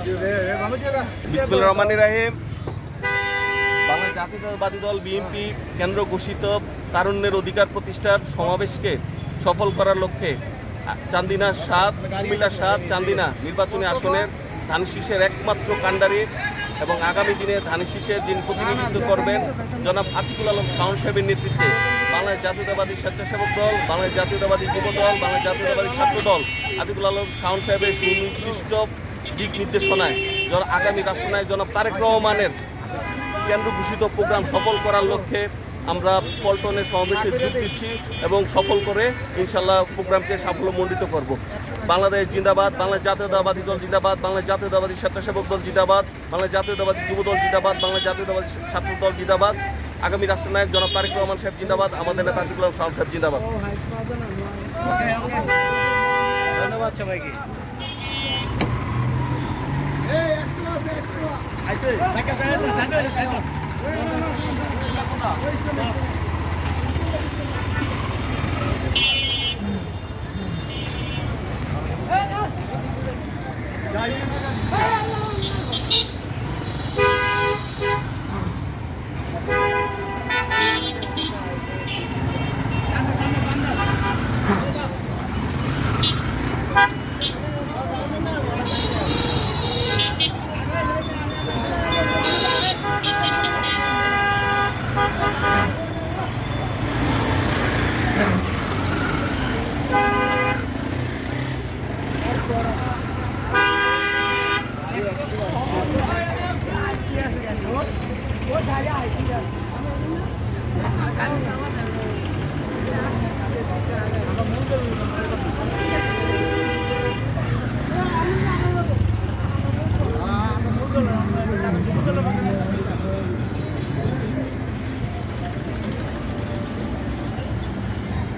বিসমিল্লাহির রহমানির রহিম। বাংলাদেশ জাতীয়তাবাদী দল বিএনপি কেন্দ্র ঘোষিত তারুণ্যের অধিকার প্রতিষ্ঠার সমাবেশকে সফল করার লক্ষ্যে চান্দিনা ৭, কুমিল্লা ৭ চান্দিনা নির্বাচনী আসনের ধানশীষের একমাত্র কাণ্ডারি এবং আগামী দিনে ধানশীষের যিনি প্রতিনিধিত্ব করবেন জনাব আতিকুল আলম শাওন সাহেবের নেতৃত্বে বাংলাদেশ জাতীয়তাবাদী স্বেচ্ছাসেবক দল, বাংলাদেশ জাতীয়তাবাদী যুব দল, বাংলাদেশ জাতীয়তাবাদী ছাত্র দল আতিকুল আলম শাওন সাহেবের সুনির্দিষ্ট দিক নির্দেশনায় আগামী রাষ্ট্রনায়ক জনাব তারেক রহমানের কেন্দ্র ঘোষিত প্রোগ্রাম সফল করার লক্ষ্যে আমরা পল্টনের সমাবেশে যোগ দিচ্ছি এবং সফল করে ইনশাল্লাহ প্রোগ্রামকে সাফল্যমণ্ডিত করব। বাংলাদেশ জিন্দাবাদ, বাংলাদেশ জাতীয়তাবাদী দল জিন্দাবাদ, বাংলাদেশ জাতীয়তাবাদী স্বেচ্ছাসেবক দল জিন্দাবাদ, বাংলাদেশ জাতীয়তাবাদী যুব দল জিন্দাবাদ, বাংলাদেশ জাতীয়তাবাদী ছাত্র দল জিন্দাবাদ, আগামী রাষ্ট্রনায়ক জনাব তারেক রহমান সাহেব জিন্দাবাদ, আমাদের নেতা আতিকুল আলম শাওন সাহেব জিন্দাবাদ। ধন্যবাদ সবাইকে।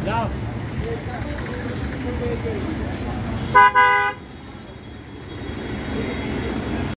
যাও